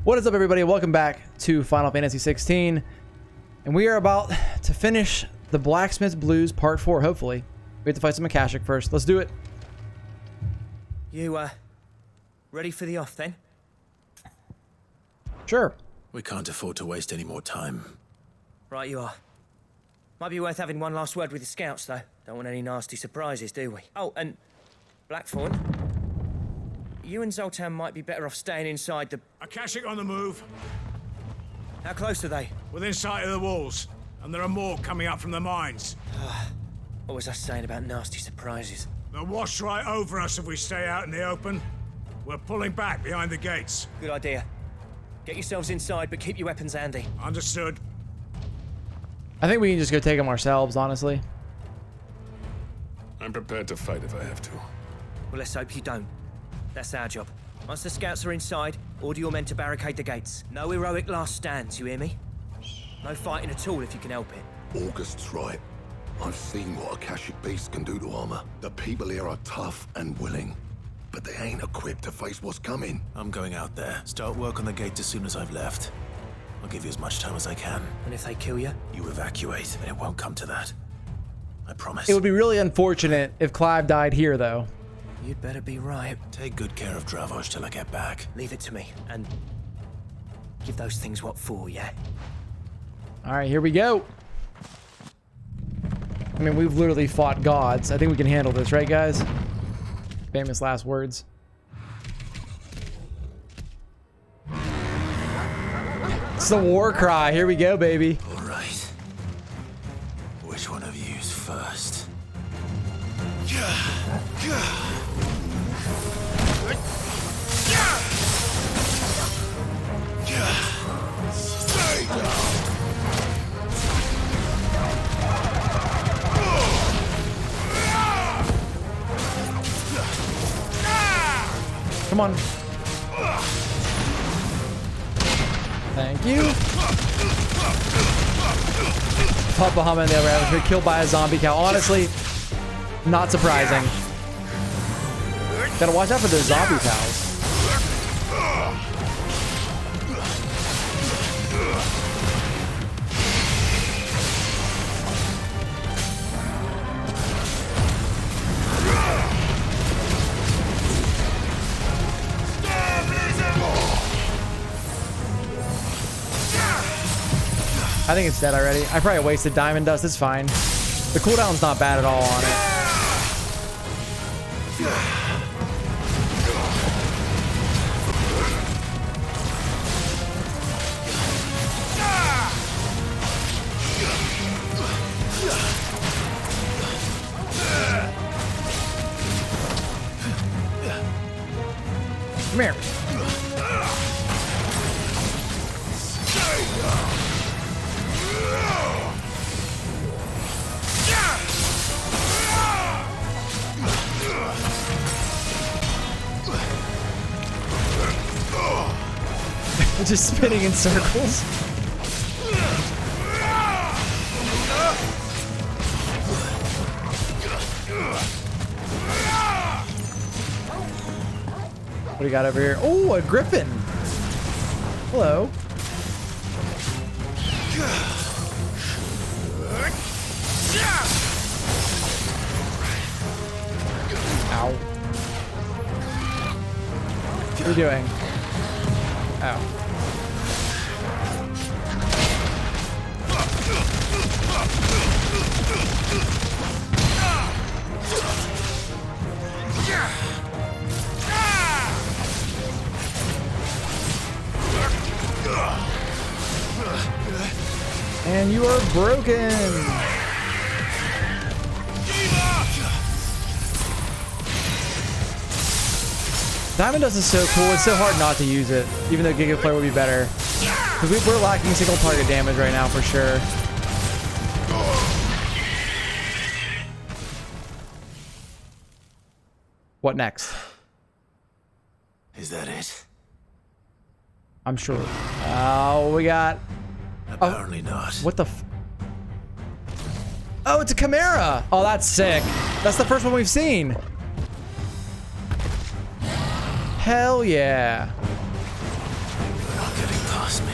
What is up, everybody? Welcome back to Final Fantasy 16, and we are about to finish the Blacksmith Blues Part 4, hopefully. We have to fight some Akashic first. Let's do it. You, ready for the off, then? Sure. We can't afford to waste any more time. Right you are. Might be worth having one last word with the scouts, though. Don't want any nasty surprises, do we? Oh, and Blackthorn, you and Zoltan might be better off staying inside the... Akashic on the move. How close are they? Within sight of the walls. And there are more coming up from the mines. What was I saying about nasty surprises? They'll wash right over us if we stay out in the open. We're pulling back behind the gates. Good idea. Get yourselves inside, but keep your weapons handy. Understood. I think we can just go take them ourselves, honestly. I'm prepared to fight if I have to. Well, let's hope you don't. That's our job. Once the scouts are inside, order your men to barricade the gates. No heroic last stands, you hear me? No fighting at all if you can help it. August's right. I've seen what Akashic beasts can do to armor. The people here are tough and willing, but they ain't equipped to face what's coming. I'm going out there. Start work on the gate as soon as I've left. I'll give you as much time as I can. And if they kill you? You evacuate, and it won't come to that. I promise. It would be really unfortunate if Clive died here, though. You'd better be right. Take good care of Dravos till I get back. Leave it to me, and give those things what for, yeah? All right, here we go. I mean, we've literally fought gods. I think we can handle this, right, guys? Famous last words. It's the war cry. Here we go, baby. All right. Which one of you's first? Stay down! Come on. Thank you. Pop Bahama in the other atmosphere, killed by a zombie cow. Honestly, not surprising. Gotta watch out for those zombie cows. I think it's dead already. I probably wasted diamond dust. It's fine. The cooldown's not bad at all on it. Come here. Just spinning in circles. What do you got over here? Oh, a griffin. Hello. Ow. What are you doing? Oh. And you are broken. Diamond Dust is so cool. It's so hard not to use it, even though Giga Flare would be better. Because we're lacking single target damage right now for sure. What next? Is that it? I'm sure. Oh, we got... Apparently not. What the f... Oh, it's a Chimera! Oh, that's sick. That's the first one we've seen. Hell yeah. Okay. past me.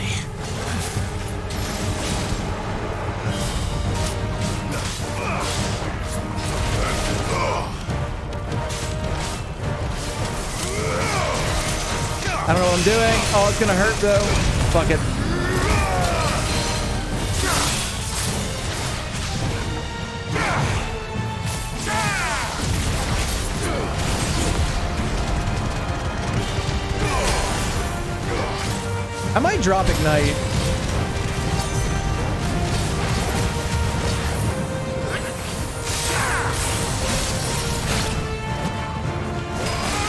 I don't know what I'm doing. Oh, it's gonna hurt though. Fuck it. I might drop Ignite.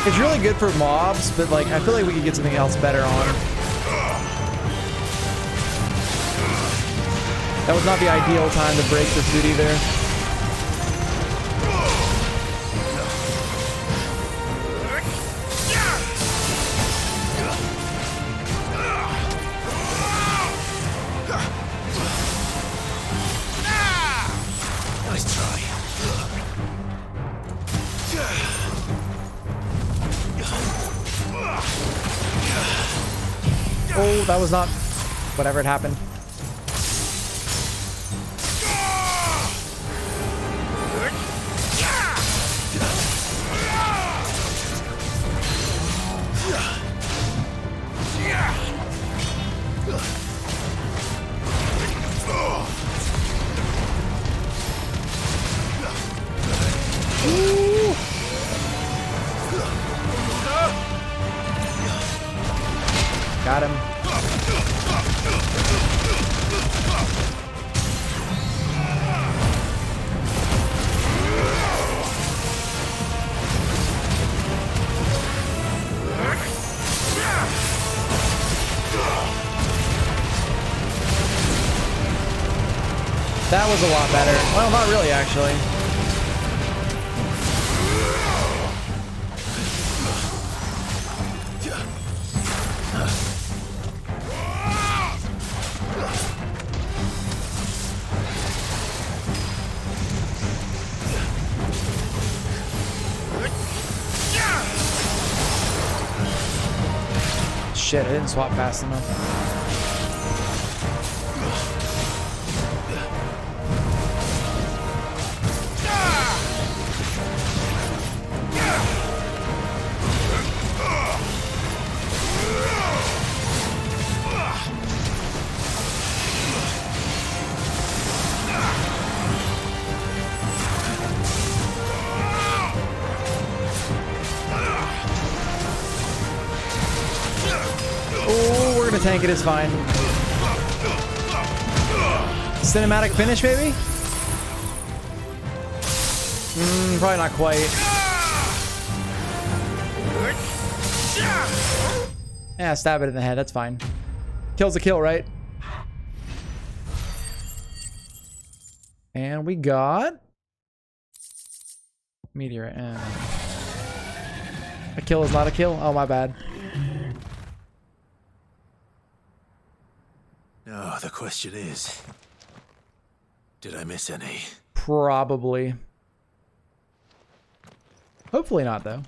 It's really good for mobs, but like I feel like we could get something else better on. That was not the ideal time to break the suit either. Nice try. Oh, that was not... whatever had happened. Got him. That was a lot better. Well, not really, actually. Shit, I didn't swap fast enough. Oh, we're gonna tank it, it's fine. Cinematic finish, maybe? Probably not quite. Yeah, stab it in the head, that's fine. Kill's a kill, right? And we got... meteorite. A kill is not a kill? Oh, my bad. No, the question is, did I miss any? Probably. Hopefully not, though.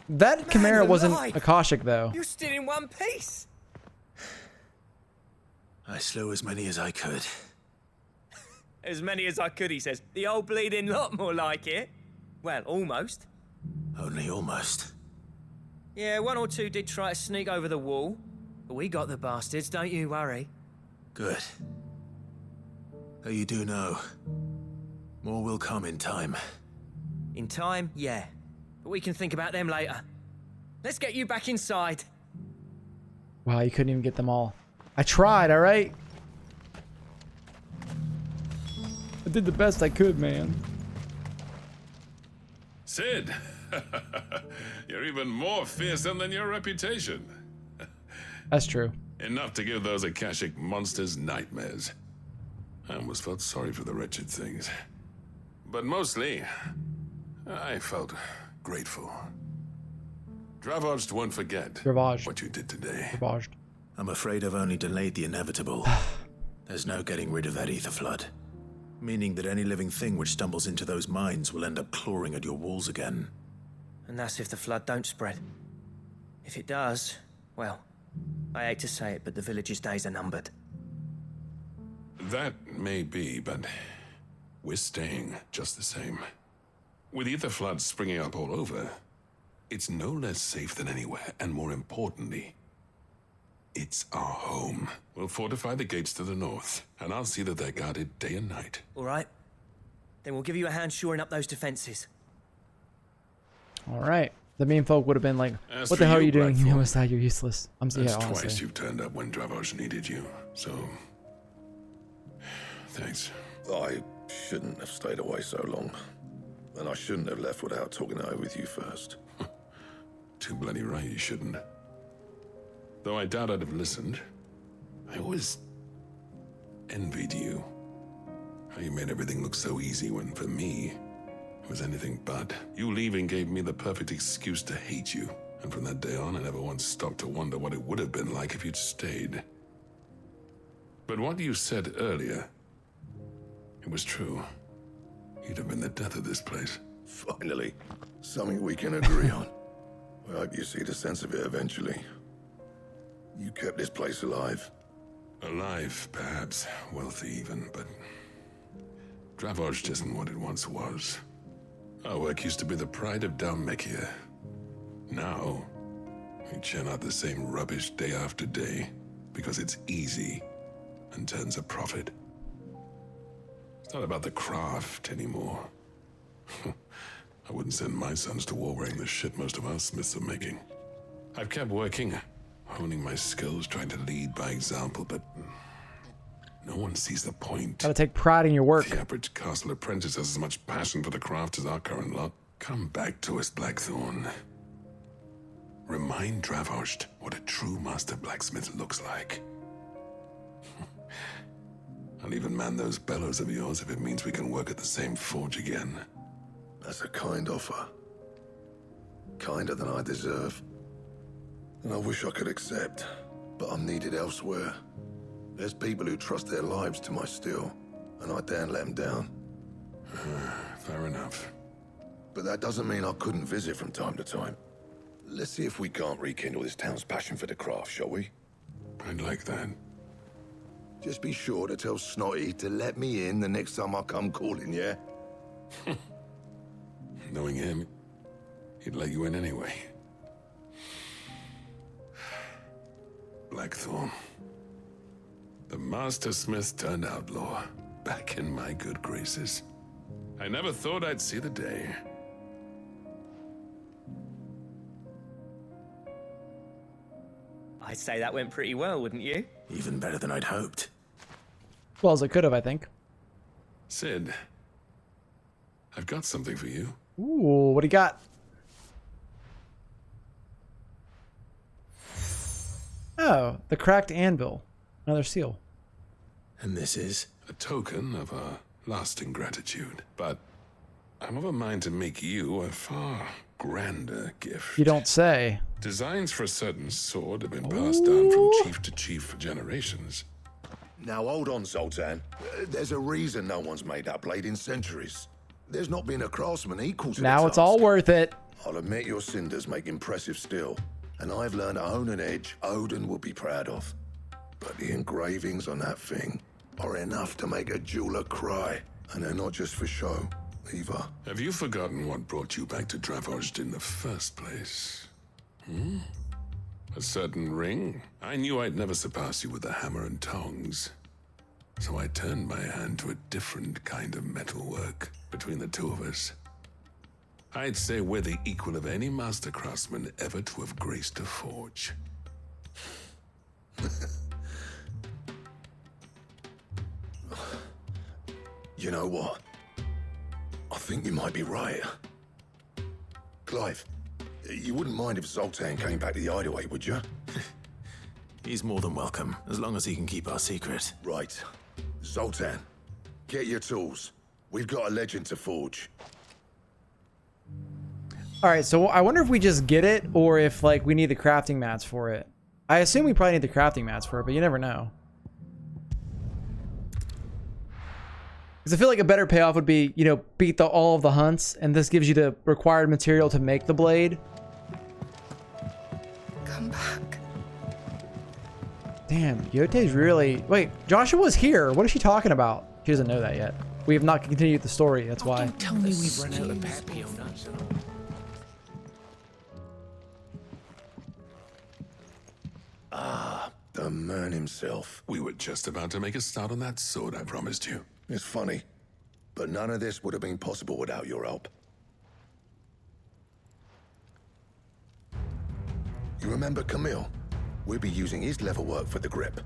That Chimera wasn't Akashic, though. You're still in one piece. I slew as many as I could. As many as I could, he says. The old bleeding lot, more like it. Well, almost. Only almost. Yeah, one or two did try to sneak over the wall. But we got the bastards, don't you worry. Good. Though you do know, more will come in time. In time, yeah. But we can think about them later. Let's get you back inside. Wow, you couldn't even get them all. I tried, alright? I did the best I could, man. Sid, you're even more fearsome than your reputation. That's true. Enough to give those Akashic monsters nightmares. I almost felt sorry for the wretched things. But mostly, I felt grateful. Dravaged won't forget Ravaged. what you did today. Ravaged. I'm afraid I've only delayed the inevitable. There's no getting rid of that ether flood. Meaning that any living thing which stumbles into those mines will end up clawing at your walls again. And that's if the flood don't spread. If it does, well, I hate to say it, but the village's days are numbered. That may be, but we're staying just the same. With ether floods springing up all over, it's no less safe than anywhere, and more importantly, it's our home. We'll fortify the gates to the north, and I'll see that they're guarded day and night. All right. Then we'll give you a hand shoring up those defenses. All right. The mean folk would have been like, As what for the hell are you, you doing? You Blackthorn, almost died. You're useless. I'm That's yeah, twice honestly. you've turned up when Dravoj needed you, so... Thanks. I shouldn't have stayed away so long. And I shouldn't have left without talking it over with you first. Too bloody right you shouldn't. Though I doubt I'd have listened. I always envied you. How you made everything look so easy when, for me, it was anything but. You leaving gave me the perfect excuse to hate you. And from that day on, I never once stopped to wonder what it would have been like if you'd stayed. But what you said earlier, it was true. You'd have been the death of this place. Finally, something we can agree on. I hope you see the sense of it eventually. You kept this place alive. Alive, perhaps. Wealthy even, but... Dravoj isn't what it once was. Our work used to be the pride of Dalmekia. Now, we churn out the same rubbish day after day because it's easy and turns a profit. It's not about the craft anymore. I wouldn't send my sons to war wearing the shit most of our smiths are making. I've kept working, honing my skills, trying to lead by example, but no one sees the point. Gotta take pride in your work. The average castle apprentice has as much passion for the craft as our current lot. Come back to us, Blackthorn. Remind Dravoj what a true master blacksmith looks like. I'll even man those bellows of yours if it means we can work at the same forge again. That's a kind offer. Kinder than I deserve. And I wish I could accept, but I'm needed elsewhere. There's people who trust their lives to my steel, and I daren't let them down. Fair enough. But that doesn't mean I couldn't visit from time to time. Let's see if we can't rekindle this town's passion for the craft, shall we? I'd like that. Just be sure to tell Snotty to let me in the next time I come calling, yeah? Knowing him, he'd let you in anyway. Blackthorn. The Master Smith turned outlaw, back in my good graces. I never thought I'd see the day. I'd say that went pretty well, wouldn't you? Even better than I'd hoped. Well as I could have, I think. Sid, I've got something for you. Ooh, what do you got? Oh, the cracked anvil. Another seal. And this is? A token of our lasting gratitude. But I'm of a mind to make you a far grander gift. You don't say. Designs for a certain sword have been passed down from chief to chief for generations. Now hold on, Zoltan. There's a reason no one's made that blade in centuries. There's not been a craftsman equal to Now the it's all task. worth it. I'll admit your cinders make impressive steel, and I've learned to own an edge Odin will be proud of. But the engravings on that thing are enough to make a jeweler cry, and they're not just for show, either. Have you forgotten what brought you back to Dravoj in the first place? A certain ring? I knew I'd never surpass you with the hammer and tongs. So I turned my hand to a different kind of metalwork between the two of us. I'd say we're the equal of any master craftsman ever to have graced a forge. You know what? I think you might be right. Clive, you wouldn't mind if Zoltan came back to the hideaway, would you? He's more than welcome, as long as he can keep our secret. Right. Zoltan, get your tools. We've got a legend to forge. All right, so I wonder if we just get it or if like we need the crafting mats for it. I assume we probably need the crafting mats for it, but you never know. Because I feel like a better payoff would be, you know, beat all of the hunts, and this gives you the required material to make the blade. Come back. Damn, Yote's really... Wait, Joshua's here. What is she talking about? She doesn't know that yet. We have not continued the story, that's why. Don't tell me we've run out of peppy on us. The man himself. We were just about to make a start on that sword I promised you. It's funny, but none of this would have been possible without your help. You remember Camille? We'll be using his leather work for the grip.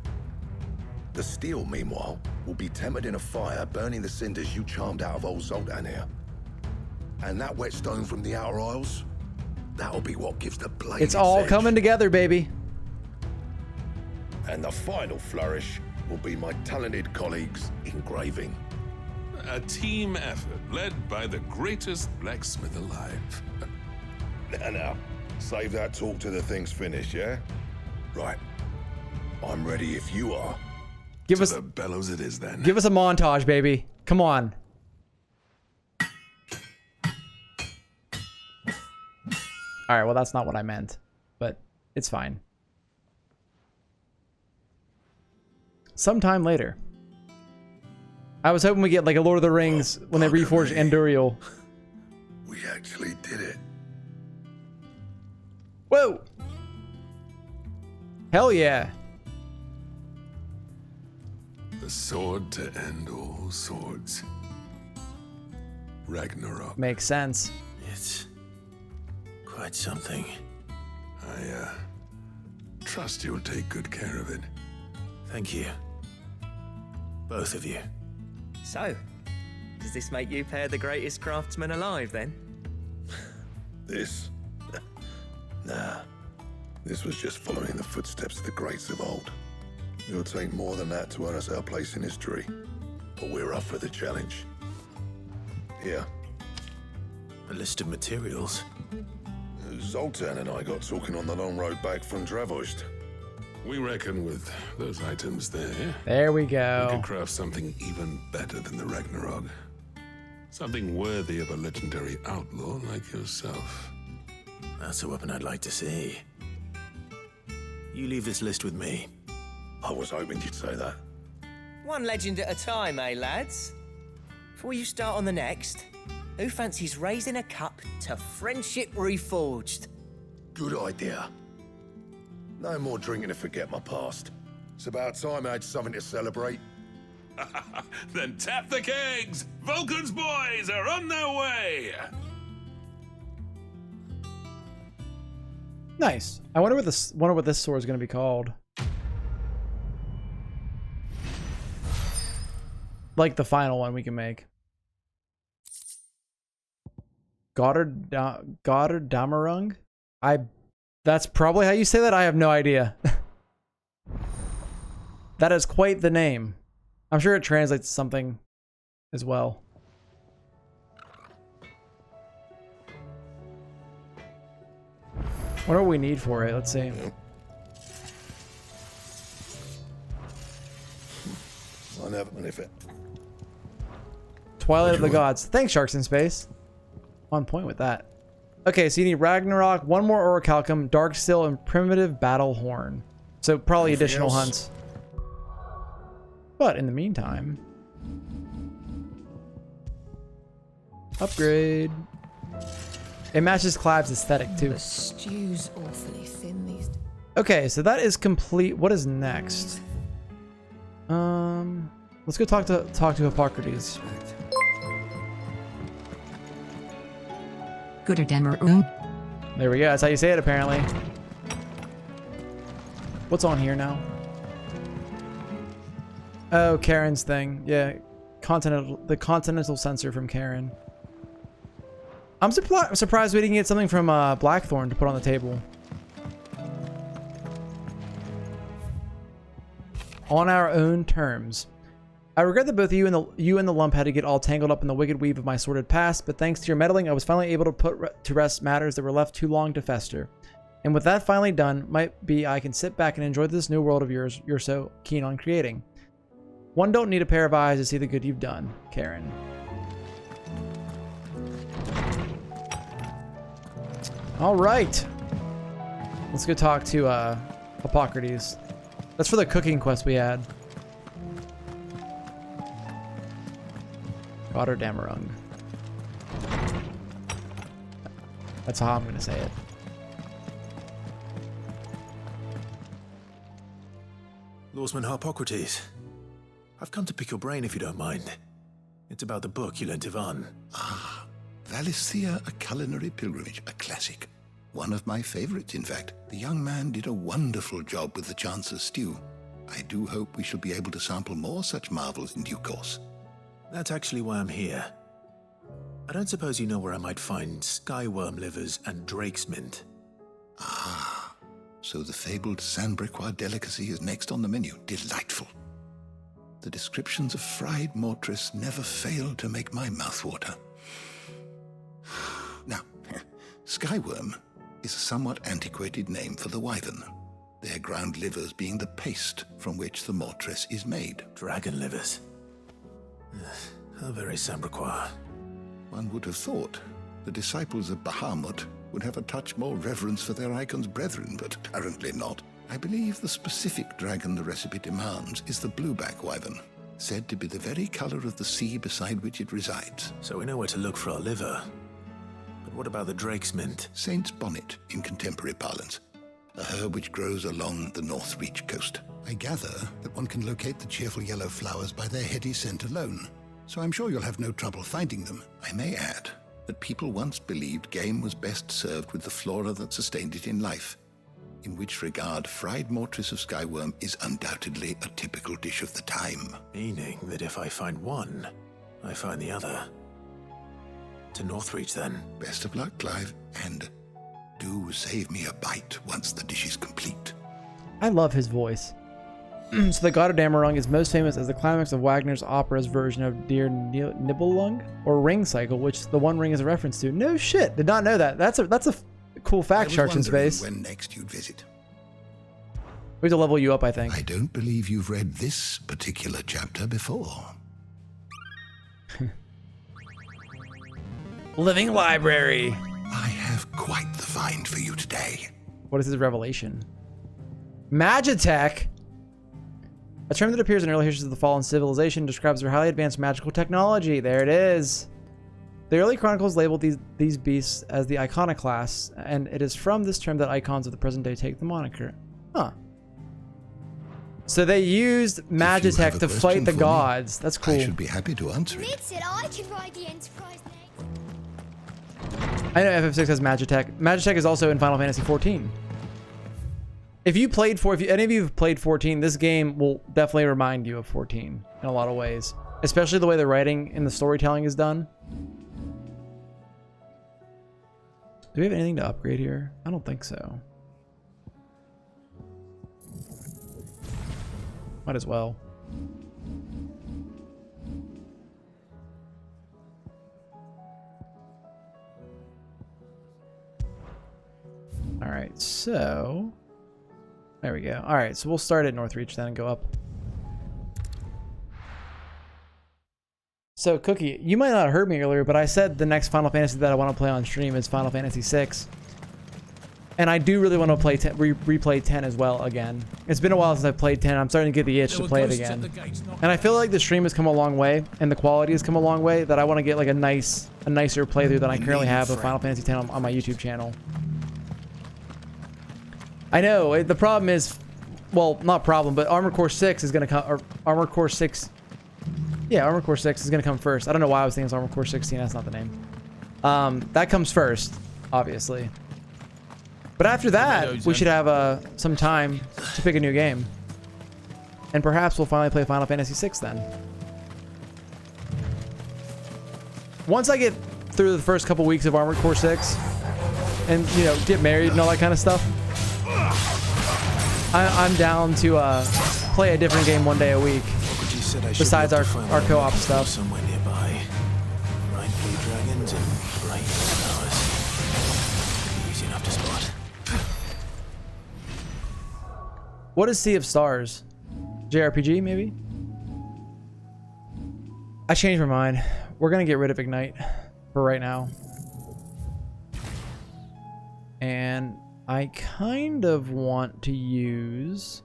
The steel, meanwhile, will be tempered in a fire, burning the cinders you charmed out of old Zoltan here. And that whetstone from the Outer Isles, that'll be what gives the blade It's all edge. coming together, baby. And the final flourish will be my talented colleagues engraving. A team effort led by the greatest blacksmith alive. Now, save that talk till the thing's finished, yeah? Right. I'm ready if you are. Give To us the bellows it is then. give us a montage, baby. Come on. All right, well, that's not what I meant, but it's fine. Sometime later. I was hoping we get like a Lord of the Rings when they bugger reforged me. Anduriel. We actually did it. Whoa! Hell yeah. The sword to end all swords. Ragnarok. Makes sense. It's quite something. I trust you'll take good care of it. Thank you. Both of you. So, does this make you pair the greatest craftsman alive then? This? Nah. This was just following the footsteps of the greats of old. It'll take more than that to earn us our place in history. But we're up for the challenge. Here. A list of materials. Zoltan and I got talking on the long road back from Dravoist. We reckon with those items there, There we we go. can craft something even better than the Ragnarok. Something worthy of a legendary outlaw like yourself. That's a weapon I'd like to see. You leave this list with me. I was hoping you'd say that. One legend at a time, eh, lads? Before you start on the next, who fancies raising a cup to friendship reforged? Good idea. No more drinking to forget my past. It's about time I had something to celebrate. Then tap the kegs! Vulcan's boys are on their way! Nice. I wonder what this sword is going to be called. Like the final one we can make. Goddard Damarung? That's probably how you say that. I have no idea. That is quite the name. I'm sure it translates to something as well. What do we need for it? Let's see. I never believe it. Twilight of the What do you want? Gods. Thanks, Sharks in Space. On point with that. Okay, so you need Ragnarok, one more Orichalcum, Dark Steel, and Primitive Battle Horn. So probably Anything additional else? hunts. But in the meantime... Upgrade. It matches Clab's aesthetic too. The stew's awfully thin these days. Okay, so that is complete. What is next? Let's go talk to Hippocrates. Götterdämmerung. There we go. That's how you say it, apparently. What's on here now? Oh, Karen's thing. Yeah, the continental sensor from Karen. I'm surprised we didn't get something from Blackthorn to put on the table. On our own terms. I regret that both you and the lump had to get all tangled up in the wicked weave of my sordid past, but thanks to your meddling, I was finally able to put to rest matters that were left too long to fester. And with that finally done, might be I can sit back and enjoy this new world of yours you're so keen on creating. One don't need a pair of eyes to see the good you've done, Karen. All right. Let's go talk to Hippocrates. That's for the cooking quest we had. Gotterdammerung. That's how I'm going to say it. Lawsman Harpocrates. I've come to pick your brain if you don't mind. It's about the book you lent Ivan. Ah, Valisthea, A Culinary Pilgrimage, a classic. One of my favorites, in fact. The young man did a wonderful job with the Chance's stew. I do hope we shall be able to sample more such marvels in due course. That's actually why I'm here. I don't suppose you know where I might find skyworm livers and drake's mint. Ah, so the fabled Sandbrequois delicacy is next on the menu. Delightful. The descriptions of fried mortress never fail to make my mouth water. Now, skyworm is a somewhat antiquated name for the wyvern, their ground livers being the paste from which the mortress is made. Dragon livers. How very Sandbrequois. One would have thought the disciples of Bahamut would have a touch more reverence for their Eikons brethren, but apparently not. I believe the specific dragon the recipe demands is the blueback wyvern, said to be the very color of the sea beside which it resides. So we know where to look for our liver. But what about the drake's mint? Saint's bonnet in contemporary parlance, a herb which grows along the North Reach coast. I gather that one can locate the cheerful yellow flowers by their heady scent alone, so I'm sure you'll have no trouble finding them. I may add that people once believed game was best served with the flora that sustained it in life, in which regard fried mortress of skyworm is undoubtedly a typical dish of the time. Meaning that if I find one, I find the other. To Northreach, then. Best of luck, Clive, and do save me a bite once the dish is complete. I love his voice. So the Gotterdammerung is most famous as the climax of Wagner's opera's version of Der Nibelung, or Ring Cycle, which the One Ring is a reference to. No shit, did not know that. That's a cool fact, Sharks in Space. When next you'd visit. We have to level you up, I think. I don't believe you've read this particular chapter before. Living library. I have quite the find for you today. What is his revelation? Magitech? A term that appears in early histories of the fallen civilization describes their highly advanced magical technology. There it is. The early chronicles labeled these beasts as the iconoclasts, and it is from this term that icons of the present day take the moniker. Huh. So they used Magitech to fight the gods. That's cool. I should be happy to answer it. I can ride the Enterprise next. I know FF6 has Magitech. Magitech is also in Final Fantasy XIV. If any of you have played 14, this game will definitely remind you of 14 in a lot of ways, especially the way the writing and the storytelling is done. Do we have anything to upgrade here? I don't think so. Might as well. All right, so there we go. All right, so we'll start at Northreach then and go up. So, Cookie, you might not have heard me earlier, but I said the next Final Fantasy that I want to play on stream is Final Fantasy VI. And I do really want to play replay 10 as well again. It's been a while since I've played 10. I'm starting to get the itch to play it again. And I feel like the stream has come a long way, and the quality has come a long way, that I want to get like a nicer playthrough than I currently have of Final Fantasy X on my YouTube channel. I know, the problem is, well, not problem, but Armored Core 6 is going to come, or Armored Core 6, yeah, Armored Core 6 is going to come first. I don't know why I was thinking it's Armored Core 16, that's not the name. That comes first, obviously. But after that, we should have some time to pick a new game. And perhaps we'll finally play Final Fantasy VI then. Once I get through the first couple weeks of Armored Core 6, and, you know, get married and all that kind of stuff, I'm down to play a different game one day a week. Besides our co-op stuff. Somewhere nearby. Bright blue dragons and bright flowers. Easy enough to spot. What is Sea of Stars? JRPG, maybe? I changed my mind. We're gonna get rid of Ignite for right now. And I kind of want to use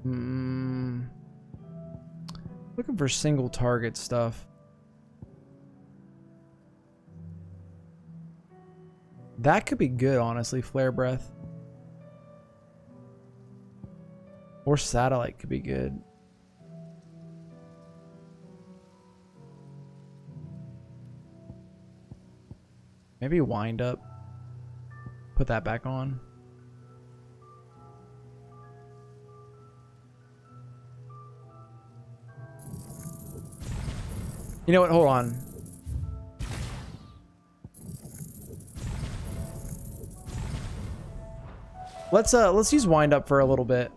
Looking for single target stuff. That could be good, honestly. Flare breath. Or satellite could be good. Maybe wind up. Put that back on. You know what? Hold on. Let's use wind up for a little bit.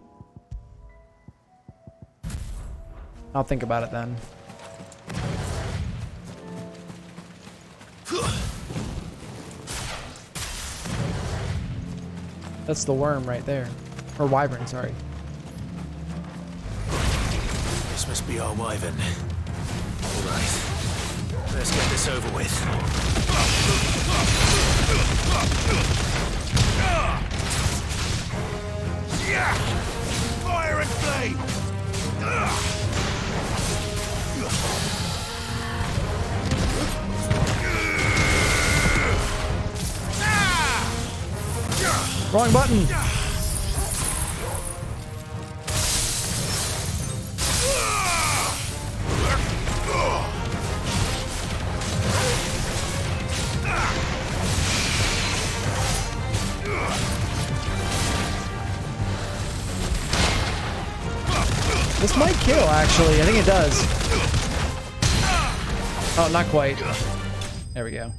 I'll think about it then. That's the worm right there. Or wyvern, sorry. This must be our wyvern. Alright. Let's get this over with. Fire and flame! Wrong button! This might kill, actually. I think it does. Oh, not quite. There we go.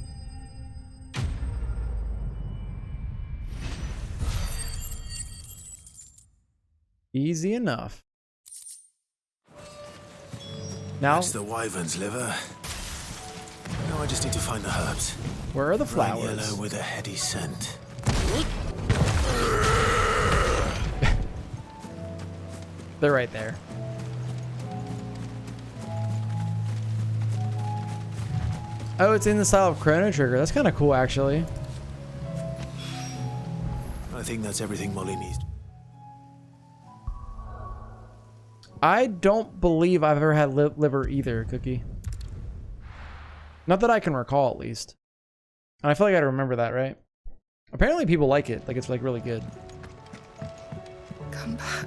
Easy enough. Now, That's the wyvern's liver. Now I just need to find the herbs. where are the Bright flowers? yellow with a heady scent. They're right there. Oh, it's in the style of Chrono Trigger. That's kind of cool, actually. I think that's everything Molly needs. I don't believe I've ever had liver either, Cookie. Not that I can recall, at least. And I feel like I remember that, right? Apparently people like it. Like, it's, like, really good. Come back.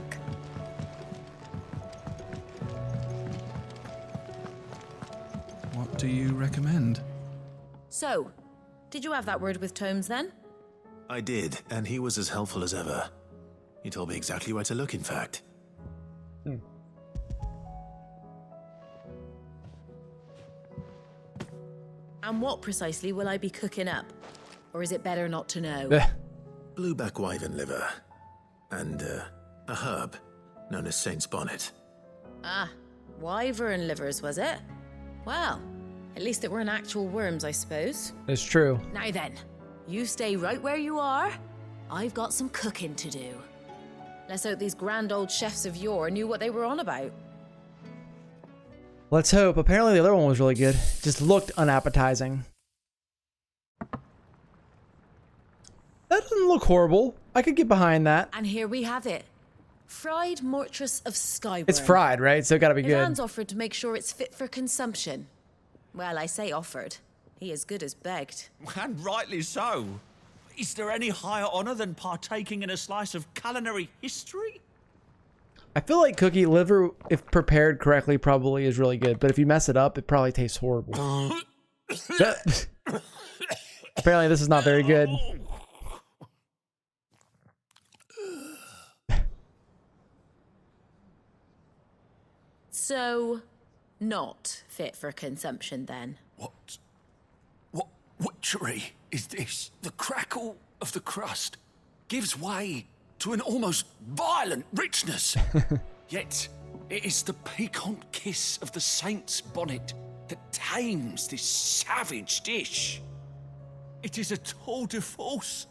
What do you recommend? So, did you have that word with Tomes then? I did, and he was as helpful as ever. He told me exactly where to look, in fact. And what precisely will I be cooking up? Or is it better not to know? Blueback wyvern liver. And, a herb known as Saint's Bonnet. Ah, wyvern livers, was it? Well, at least it weren't actual worms, I suppose. It's true. Now then, you stay right where you are. I've got some cooking to do. Let's hope these grand old chefs of yore knew what they were on about. Let's hope. Apparently the other one was really good. Just looked unappetizing. That doesn't look horrible. I could get behind that. And here we have it. Fried mortress of skyworm. It's fried, right? So it gotta be good. Ivan's offered to make sure it's fit for consumption. Well, I say offered. He as good as begged. And rightly so. Is there any higher honor than partaking in a slice of culinary history? I feel like cookie liver, if prepared correctly, probably is really good. But if you mess it up, it probably tastes horrible. Apparently this is not very good. So, not fit for consumption then. What witchery is this? The crackle of the crust gives way to an almost violent richness. Yet, it is the piquant kiss of the saint's bonnet that tames this savage dish. It is a tour de force,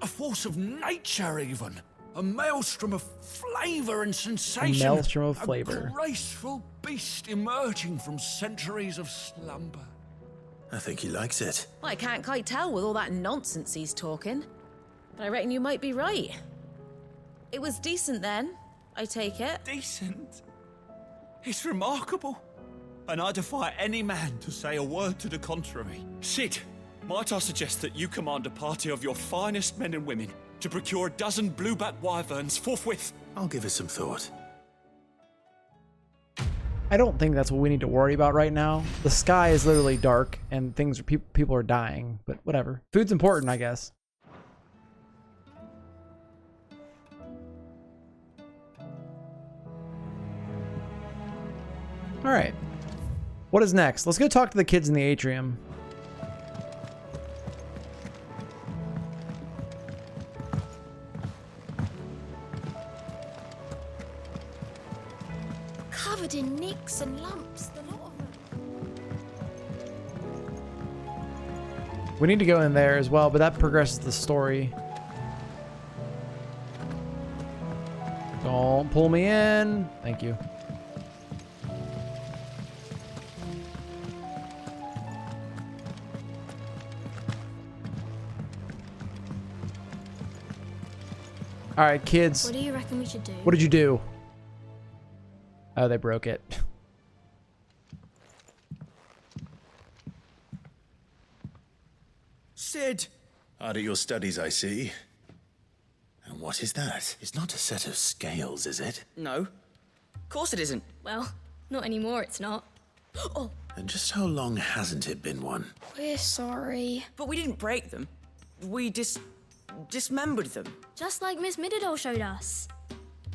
a force of nature even, a maelstrom of flavor and sensation. A maelstrom of flavor. A graceful beast emerging from centuries of slumber. I think he likes it. Well, I can't quite tell with all that nonsense he's talking. But I reckon you might be right. It was decent then. I take it. Decent. It's remarkable. And I defy any man to say a word to the contrary. Sid, might I suggest that you command a party of your finest men and women to procure a dozen blueback wyverns forthwith? I'll give it some thought. I don't think that's what we need to worry about right now. The sky is literally dark and things are people are dying, but whatever. Food's important, I guess. All right. What is next? Let's go talk to the kids in the atrium. Covered in nicks and lumps, the lot of them. We need to go in there as well, but that progresses the story. Don't pull me in. Thank you. All right, kids. What do you reckon we should do? What did you do? Oh, they broke it. Sid! Hard at your studies, I see. And what is that? It's not a set of scales, is it? No. Of course it isn't. Well, not anymore, it's not. Oh, And just how long hasn't it been one? we're sorry. But we didn't break them. We dismembered them. Just like Miss Mididol showed us.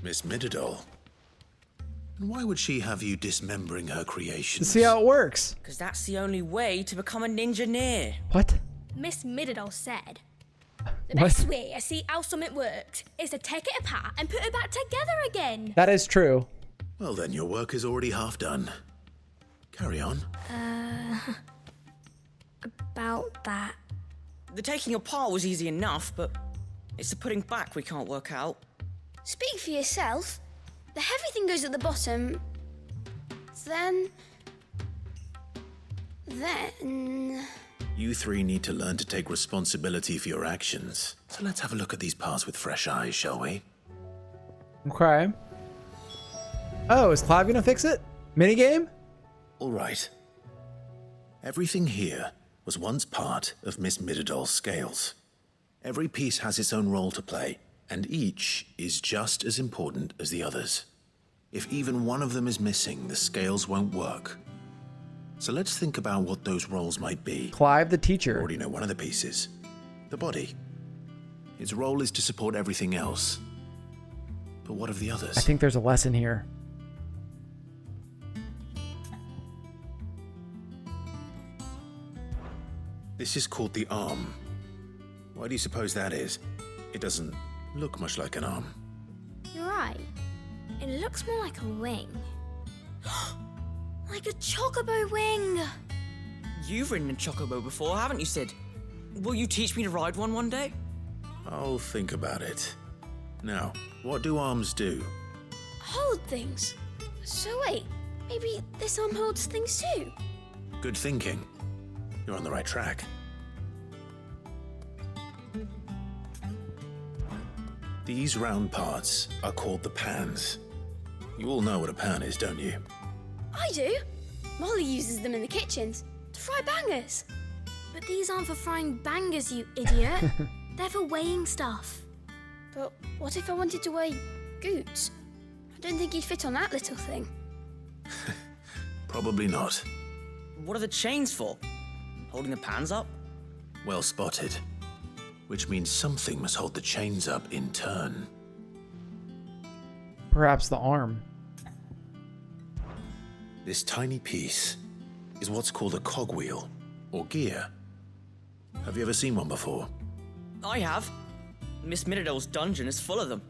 Miss Mididol? And why would she have you dismembering her To creations? see how it works. Because that's the only way to become a ninja-neer. What? Miss Mididol said the What? best way to see how something worked is to take it apart and put it back together again. That is true. Well, then your work is already half done. Carry on. About that. The taking apart was easy enough, but it's the putting back we can't work out. Speak for yourself. The heavy thing goes at the bottom. Then... You three need to learn to take responsibility for your actions. So let's have a look at these parts with fresh eyes, shall we? Okay. Oh, is Clive gonna fix it? Minigame? All right. Everything here was once part of Miss Mididol's scales. Every piece has its own role to play, and each is just as important as the others. If even one of them is missing, the scales won't work. So let's think about what those roles might be. Clive the teacher. Already know one of the pieces. The body. Its role is to support everything else. But what of the others? I think there's a lesson here. This is called the arm. Why do you suppose that is? It doesn't look much like an arm. You're right. It looks more like a wing. Like a chocobo wing. You've ridden a chocobo before, haven't you, Sid? Will you teach me to ride one day? I'll think about it. Now, what do arms do? Hold things. So wait, maybe this arm holds things too? Good thinking. You're on the right track. These round parts are called the pans. You all know what a pan is, don't you? I do. Molly uses them in the kitchens to fry bangers. But these aren't for frying bangers, you idiot. They're for weighing stuff. But what if I wanted to weigh goods? I don't think you'd fit on that little thing. Probably not. What are the chains for? Holding the pans up? Well spotted. Which means something must hold the chains up in turn. Perhaps the arm. This tiny piece is what's called a cogwheel, or gear. Have you ever seen one before? I have. Miss Mididol's dungeon is full of them.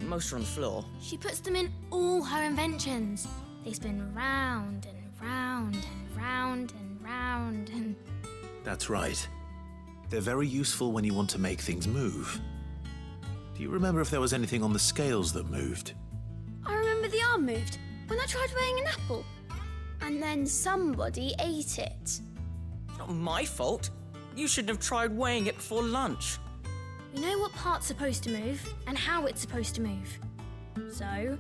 Most are on the floor. She puts them in all her inventions. They spin round and round and round and round and... That's right. They're very useful when you want to make things move. Do you remember if there was anything on the scales that moved? I remember the arm moved when I tried weighing an apple. And then somebody ate it. It's not my fault. You shouldn't have tried weighing it before lunch. We know what part's supposed to move and how it's supposed to move. So,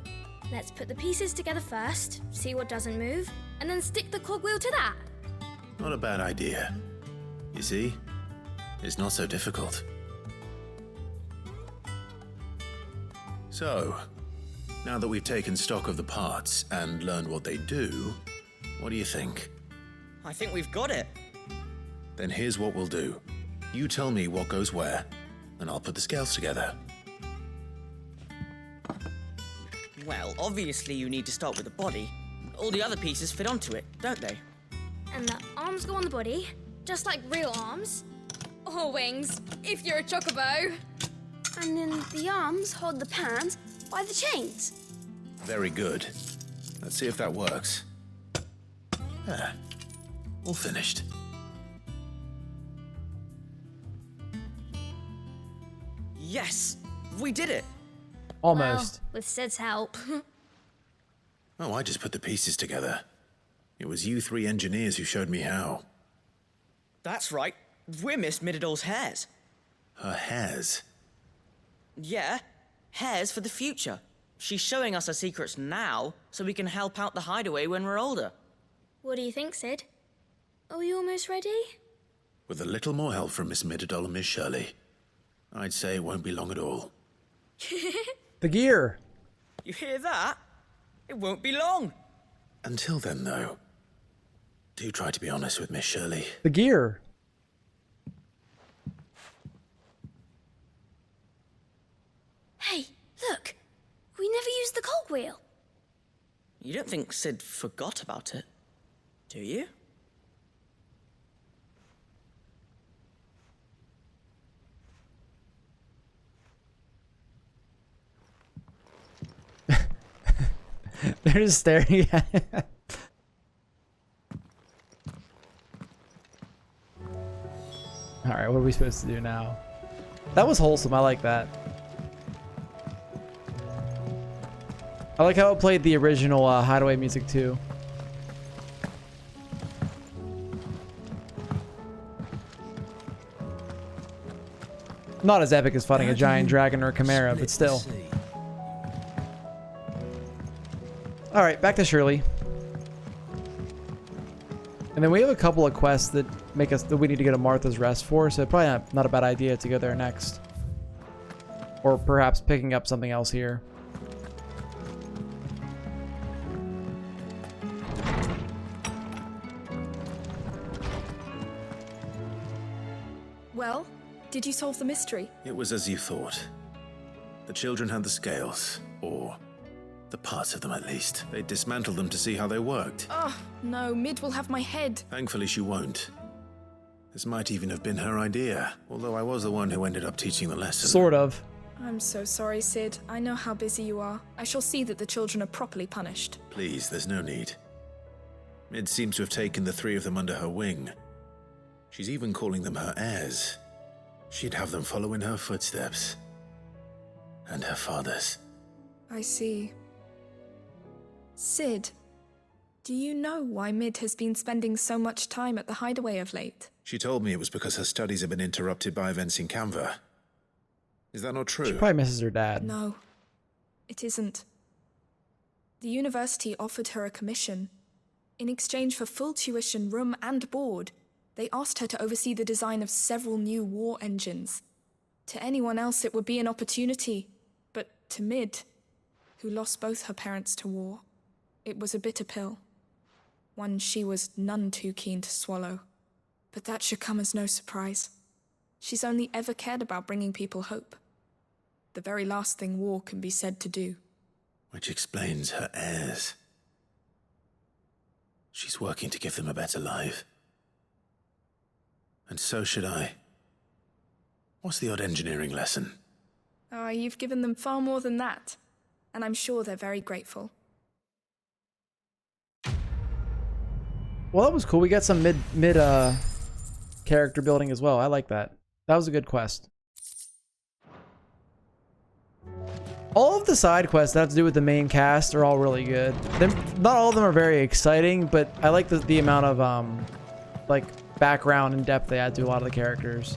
let's put the pieces together first, see what doesn't move, and then stick the cogwheel to that. Not a bad idea. You see? It's not so difficult. So, now that we've taken stock of the parts and learned what they do, what do you think? I think we've got it. Then here's what we'll do. You tell me what goes where, and I'll put the scales together. Well, obviously you need to start with the body. All the other pieces fit onto it, don't they? And the arms go on the body, just like real arms. Or wings, if you're a chocobo. And then the arms hold the pans by the chains. Very good. Let's see if that works. There. All finished. Yes! We did it! Almost. Well, with Sid's help. Oh, I just put the pieces together. It was you three engineers who showed me how. That's right. We're Miss Mididol's hairs. Her hairs? Yeah, hairs for the future. She's showing us her secrets now, so we can help out the hideaway when we're older. What do you think, Sid? Are we almost ready? With a little more help from Miss Mididol and Miss Shirley, I'd say it won't be long at all. The gear. You hear that? It won't be long. Until then, though, do try to be honest with Miss Shirley. The gear. Hey, look. We never used the cogwheel. You don't think Sid forgot about it, do you? They're just staring at it. Alright, what are we supposed to do now? That was wholesome, I like that. I like how it played the original Hideaway music too. Not as epic as fighting a giant dragon or a chimera, but still. Alright, back to Shirley. And then we have a couple of quests that make us that we need to go to Martha's Rest for, so probably not a bad idea to go there next. Or perhaps picking up something else here. Well, did you solve the mystery? It was as you thought. The children had the scales, or the parts of them at least. They dismantled them to see how they worked. Oh, no, Mid will have my head. Thankfully she won't. This might even have been her idea, although I was the one who ended up teaching the lesson. Sort of. I'm so sorry, Sid. I know how busy you are. I shall see that the children are properly punished. Please, there's no need. Mid seems to have taken the three of them under her wing. She's even calling them her heirs. She'd have them follow in her footsteps. And her father's. I see. Sid, do you know why Mid has been spending so much time at the hideaway of late? She told me it was because her studies have been interrupted by events in Canva. Is that not true? She probably misses her dad. No, it isn't. The university offered her a commission. In exchange for full tuition, room and board, they asked her to oversee the design of several new war engines. To anyone else it would be an opportunity, but to Mid, who lost both her parents to war, it was a bitter pill. One she was none too keen to swallow. But that should come as no surprise. She's only ever cared about bringing people hope. The very last thing war can be said to do. Which explains her heirs. She's working to give them a better life. And so should I. What's the odd engineering lesson? Oh, you've given them far more than that. And I'm sure they're very grateful. Well, that was cool. We got some mid character building as well. I like that. That was a good quest. All of the side quests that have to do with the main cast are all really good. Not all of them are very exciting, but I like the amount of like background and depth they add to a lot of the characters.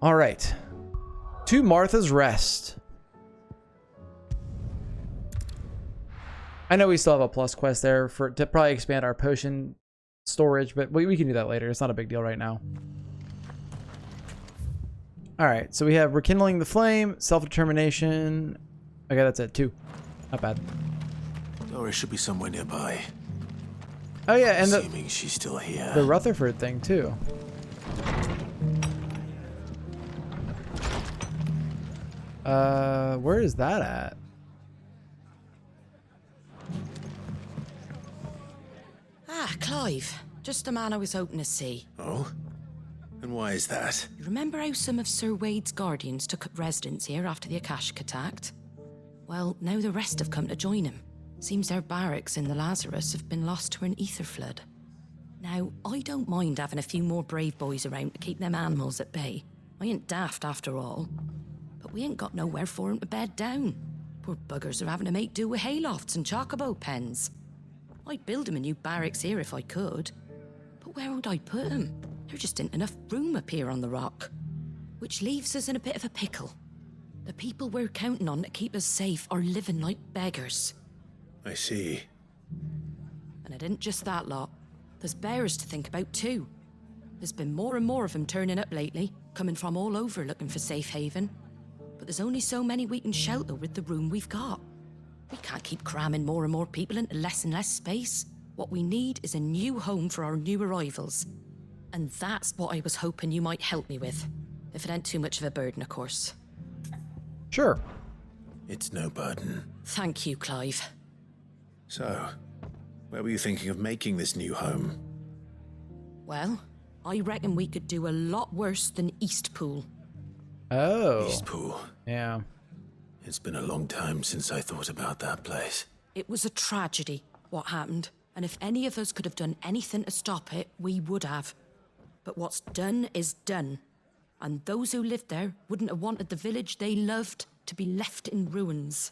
All right, to Martha's Rest. I know we still have a plus quest there to probably expand our potion storage, but we can do that later. It's not a big deal right now. All right, so we have rekindling the flame, self-determination. Okay, that's it. 2. Not bad. Doris should be somewhere nearby. Oh yeah, and assuming she's still here. The Rutherford thing too. Where is that at? Ah, Clive. Just the man I was hoping to see. Oh? And why is that? You remember how some of Sir Wade's guardians took up residence here after the Akashic attacked? Well, now the rest have come to join him. Seems their barracks in the Lazarus have been lost to an ether flood. Now, I don't mind having a few more brave boys around to keep them animals at bay. I ain't daft after all. But we ain't got nowhere for 'em to bed down. Poor buggers are having to make do with haylofts and chocobo pens. I'd build 'em a new barracks here if I could. But where would I put 'em? There just ain't enough room up here on the rock. Which leaves us in a bit of a pickle. The people we're counting on to keep us safe are living like beggars. I see. And it ain't just that lot. There's bears to think about too. There's been more and more of them turning up lately, coming from all over looking for safe haven. But there's only so many we can shelter with the room we've got. We can't keep cramming more and more people into less and less space. What we need is a new home for our new arrivals. And that's what I was hoping you might help me with. If it ain't too much of a burden, of course. Sure. It's no burden. Thank you, Clive. So, where were you thinking of making this new home? Well, I reckon we could do a lot worse than Eastpool. Oh. Eastpool. Yeah. It's been a long time since I thought about that place. It was a tragedy, what happened. And if any of us could have done anything to stop it, we would have. But what's done is done. And those who lived there wouldn't have wanted the village they loved to be left in ruins.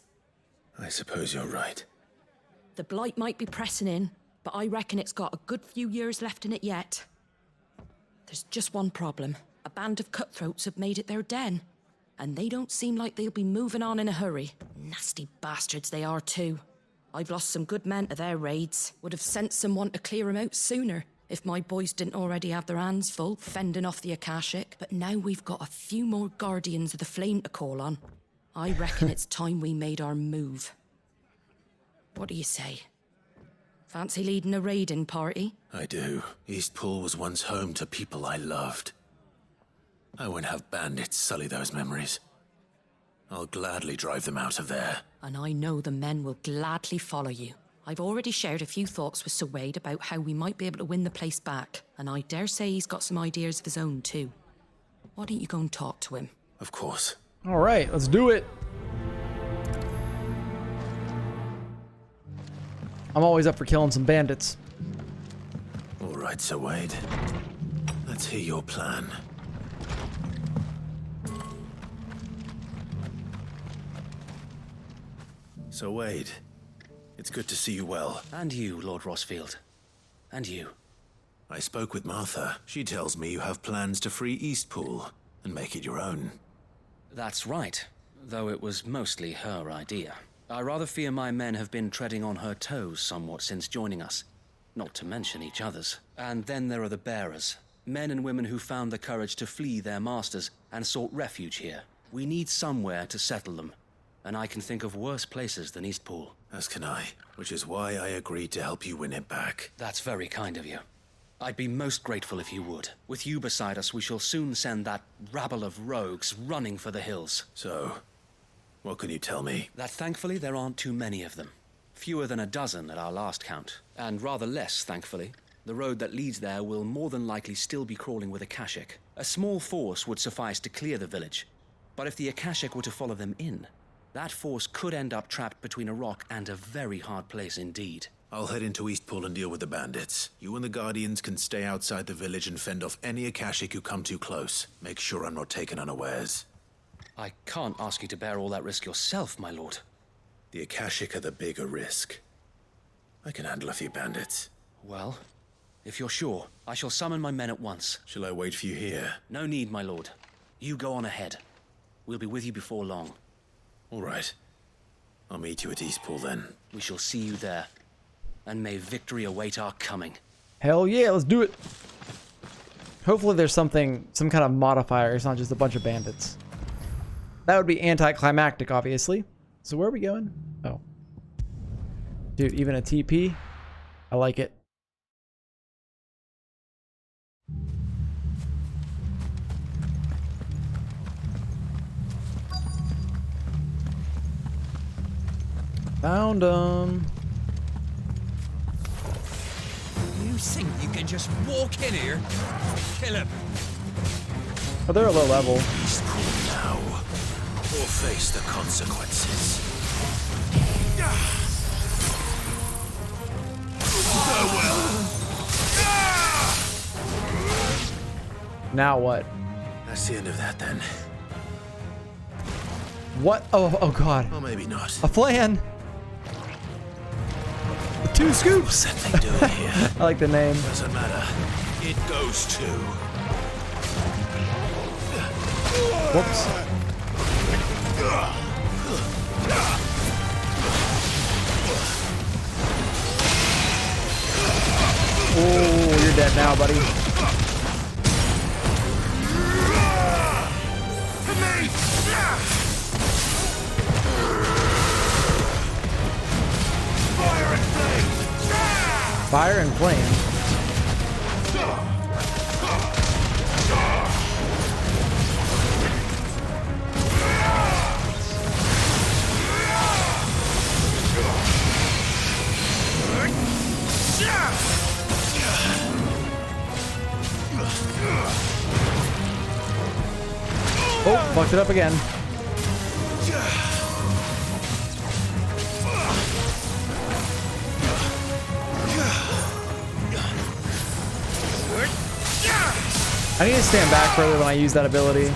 I suppose you're right. The blight might be pressing in, but I reckon it's got a good few years left in it yet. There's just one problem. A band of cutthroats have made it their den. And they don't seem like they'll be moving on in a hurry. Nasty bastards they are too. I've lost some good men to their raids. Would have sent someone to clear 'em out sooner, if my boys didn't already have their hands full, fending off the Akashic. But now we've got a few more guardians of the flame to call on. I reckon it's time we made our move. What do you say? Fancy leading a raiding party? I do. Eastpool was once home to people I loved. I won't have bandits sully those memories. I'll gladly drive them out of there. And I know the men will gladly follow you. I've already shared a few thoughts with Sir Wade about how we might be able to win the place back, and I dare say he's got some ideas of his own too. Why don't you go and talk to him? Of course. All right, let's do it. I'm always up for killing some bandits. All right, Sir Wade. Let's hear your plan. So Wade, it's good to see you well. And you, Lord Rossfield. And you. I spoke with Martha. She tells me you have plans to free Eastpool and make it your own. That's right, though it was mostly her idea. I rather fear my men have been treading on her toes somewhat since joining us, not to mention each other's. And then there are the bearers, men and women who found the courage to flee their masters and sought refuge here. We need somewhere to settle them. And I can think of worse places than Eastpool. As can I, which is why I agreed to help you win it back. That's very kind of you. I'd be most grateful if you would. With you beside us, we shall soon send that rabble of rogues running for the hills. So, what can you tell me? That thankfully there aren't too many of them. Fewer than a dozen at our last count. And rather less, thankfully. The road that leads there will more than likely still be crawling with Akashic. A small force would suffice to clear the village. But if the Akashic were to follow them in, that force could end up trapped between a rock and a very hard place indeed. I'll head into Eastpool and deal with the bandits. You and the Guardians can stay outside the village and fend off any Akashic who come too close. Make sure I'm not taken unawares. I can't ask you to bear all that risk yourself, my lord. The Akashic are the bigger risk. I can handle a few bandits. Well, if you're sure, I shall summon my men at once. Shall I wait for you here? No need, my lord. You go on ahead. We'll be with you before long. All right. I'll meet you at Eastpool then. We shall see you there. And may victory await our coming. Hell yeah, let's do it. Hopefully there's some kind of modifier. It's not just a bunch of bandits. That would be anticlimactic, obviously. So where are we going? Oh. Dude, even a TP? I like it. Found him. You think you can just walk in here? Kill him. Oh, they're a low level. Eastpool now, or face the consequences. Now what? That's the end of that then. What? Oh god. Or maybe not. A flan. The 2 scoops. What's that thing doing here? I like the name. Doesn't matter. It goes to. Whoops. Oh, you're dead now, buddy. Fire and flame. Oh, fucked it up again. I need to stand back further when I use that ability. Too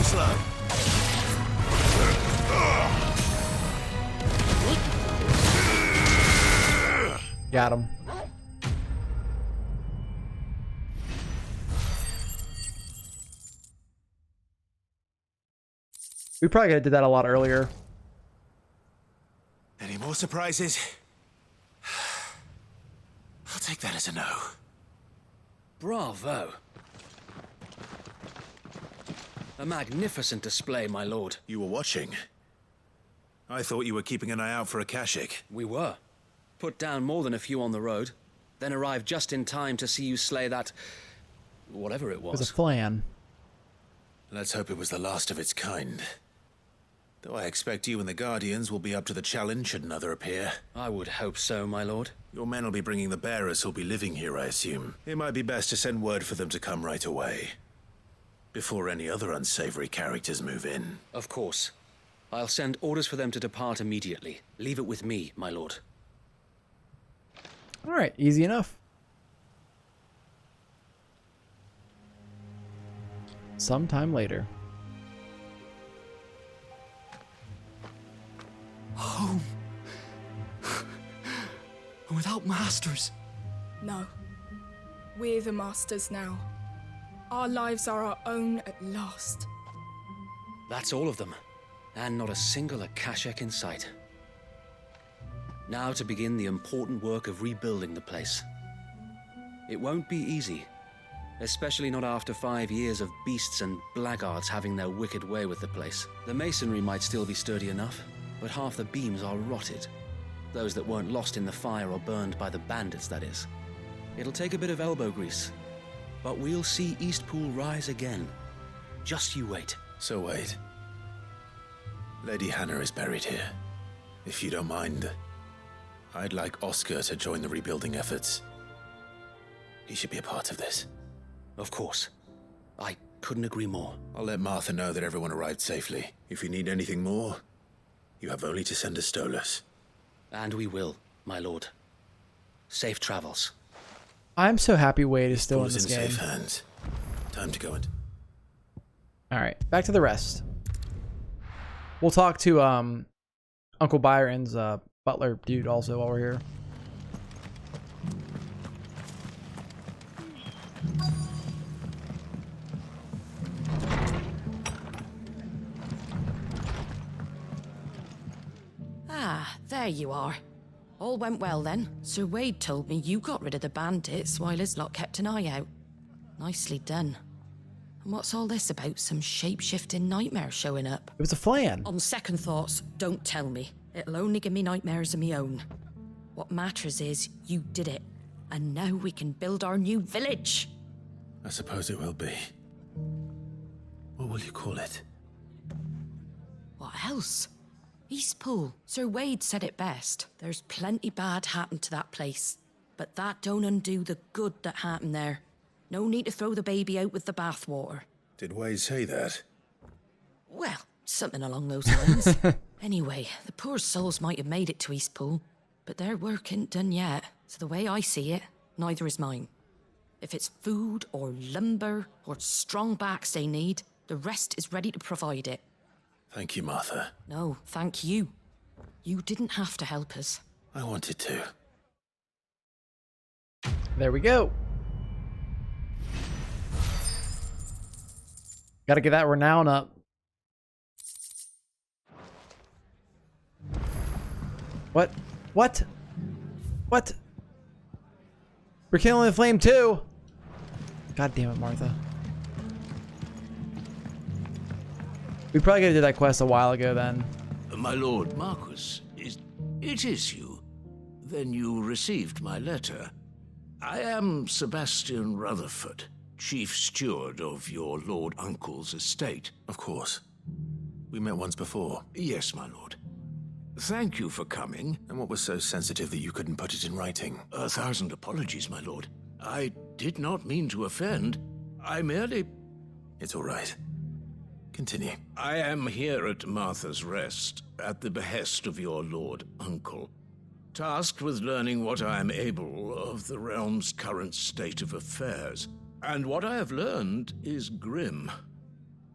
slow. Got him. We probably could have did that a lot earlier. Any more surprises? I'll take that as a no. Bravo. A magnificent display, my lord. You were watching. I thought you were keeping an eye out for a Kashik. We were. Put down more than a few on the road, then arrived just in time to see you slay that... whatever it was. It was a flan. Let's hope it was the last of its kind. Though I expect you and the Guardians will be up to the challenge should another appear. I would hope so, my lord. Your men will be bringing the bearers who'll be living here, I assume. It might be best to send word for them to come right away. Before any other unsavory characters move in. Of course. I'll send orders for them to depart immediately. Leave it with me, my lord. Alright, easy enough. Sometime later. Home. Without masters. No. We're the masters now. Our lives are our own at last. That's all of them. And not a single Akashek in sight. Now to begin the important work of rebuilding the place. It won't be easy. Especially not after 5 years of beasts and blackguards having their wicked way with the place. The masonry might still be sturdy enough, but half the beams are rotted. Those that weren't lost in the fire or burned by the bandits, that is. It'll take a bit of elbow grease, but we'll see Eastpool rise again. Just you wait. So wait. Lady Hannah is buried here. If you don't mind, I'd like Oscar to join the rebuilding efforts. He should be a part of this. Of course. I couldn't agree more. I'll let Martha know that everyone arrived safely. If you need anything more, you have only to send a Stolas. And we will, my lord. Safe travels. I'm so happy Wade is still in Eastpool this is in game. safe hands. Time to go and... Alright, back to the rest. We'll talk to Uncle Byron's butler dude also while we're here. there you are. All went well then. Sir Wade told me you got rid of the bandits while his lot kept an eye out. Nicely done. And what's all this about some shape-shifting nightmare showing up? It was a flan. On second thoughts, don't tell me. It'll only give me nightmares of me own. What matters is you did it. And now we can build our new village. I suppose it will be. What will you call it? What else? Eastpool. Sir Wade said it best. There's plenty bad happened to that place. But that don't undo the good that happened there. No need to throw the baby out with the bathwater. Did Wade say that? Well, something along those lines. Anyway, the poor souls might have made it to Eastpool, but their work ain't done yet. So the way I see it, neither is mine. If it's food or lumber or strong backs they need, the rest is ready to provide it. Thank you, Martha. No, thank you. You didn't have to help us. I wanted to. There we go. Gotta get that renown up. What? What? What? We're killing the flame too. God damn it, Martha. We probably could have did that quest a while ago then. My lord Marquis, it is you. Then you received my letter. I am Sebastian Rutherford, chief steward of your lord uncle's estate. Of course. We met once before. Yes, my lord. Thank you for coming. And what was so sensitive that you couldn't put it in writing? 1,000 apologies, my lord. I did not mean to offend. I merely... It's all right. Continue. I am here at Martha's Rest, at the behest of your lord uncle, tasked with learning what I am able of the realm's current state of affairs. And what I have learned is grim.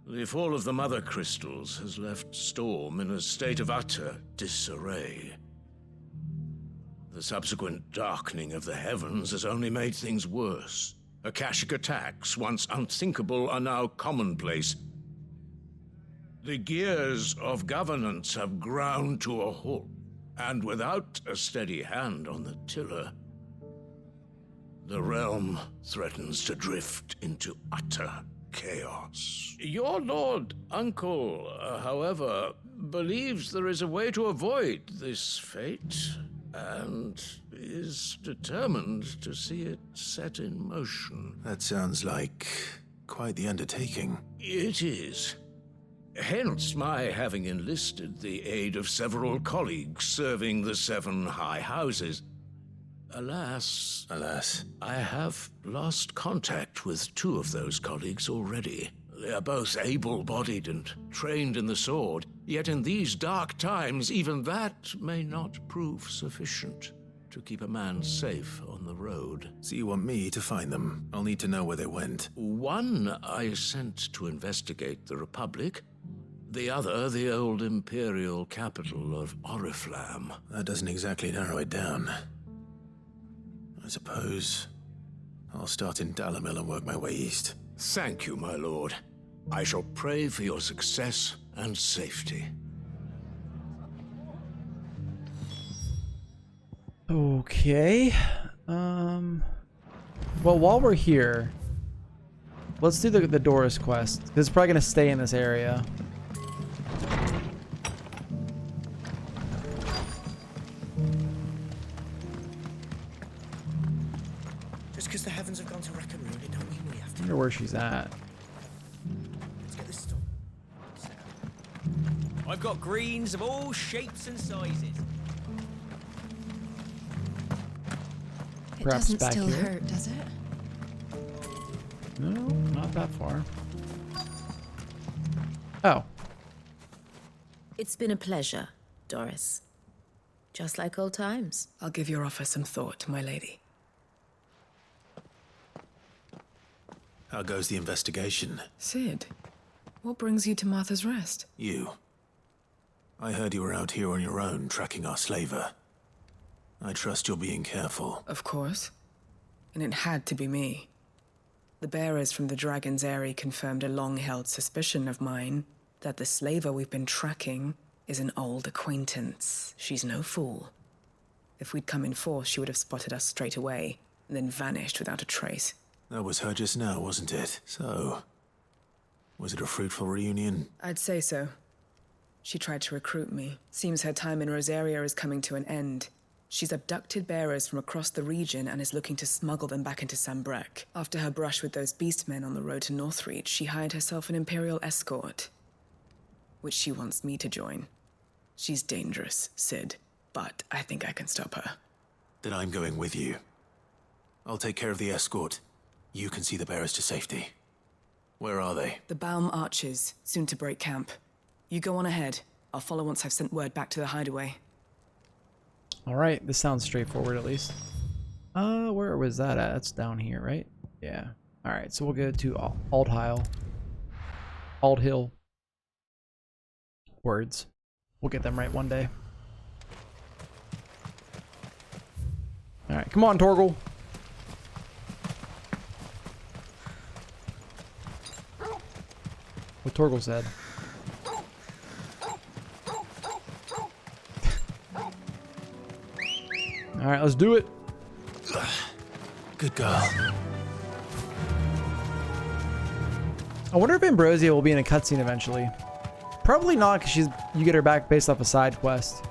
The fall of the Mother Crystals has left Storm in a state of utter disarray. The subsequent darkening of the heavens has only made things worse. Akashic attacks, once unthinkable, are now commonplace. The gears of governance have ground to a halt, and without a steady hand on the tiller, the realm threatens to drift into utter chaos. Your lord uncle, however, believes there is a way to avoid this fate, and is determined to see it set in motion. That sounds like quite the undertaking. It is. Hence my having enlisted the aid of several colleagues serving the 7 high houses. Alas, I have lost contact with 2 of those colleagues already. They are both able-bodied and trained in the sword, yet in these dark times, even that may not prove sufficient to keep a man safe on the road. So you want me to find them? I'll need to know where they went. One I sent to investigate the Republic, the other the old imperial capital of Oriflamme. That doesn't exactly narrow it down. I suppose I'll start in Dalamil and work my way east. Thank you, my lord. I shall pray for your success and safety. Okay. Well, while we're here, let's do the Doris quest. This is probably gonna stay in this area. Just because the heavens have gone to rack and ruin, it don't mean we have to. I wonder where she's at. Let's get this stuff. I've got greens of all shapes and sizes. It Perhaps doesn't back still here? hurt, does it? No, not that far. Oh. It's been a pleasure, Doris. Just like old times. I'll give your offer some thought, my lady. How goes the investigation? Sid, what brings you to Martha's Rest? You. I heard you were out here on your own, tracking our slaver. I trust you're being careful. Of course. And it had to be me. The bearers from the Dragon's Eyrie confirmed a long-held suspicion of mine that the slaver we've been tracking is an old acquaintance. She's no fool. If we'd come in force, she would have spotted us straight away, and then vanished without a trace. That was her just now, wasn't it? So, was it a fruitful reunion? I'd say so. She tried to recruit me. Seems her time in Rosaria is coming to an end. She's abducted bearers from across the region and is looking to smuggle them back into Sambrek. After her brush with those beastmen on the road to Northreach, she hired herself an Imperial escort, which she wants me to join. She's dangerous, Sid, but I think I can stop her. Then I'm going with you. I'll take care of the escort. You can see the bearers to safety. Where are they? The Baum Archers, soon to break camp. You go on ahead. I'll follow once I've sent word back to the hideaway. Alright, this sounds straightforward at least. Where was that at? That's down here, right? Yeah. Alright, so we'll go to Aldhill. Aldhill. Words. We'll get them right one day. Alright, come on, Torgal. What Torgal said. Alright, let's do it. Good girl. I wonder if Ambrosia will be in a cutscene eventually. Probably not, because you get her back based off a side quest.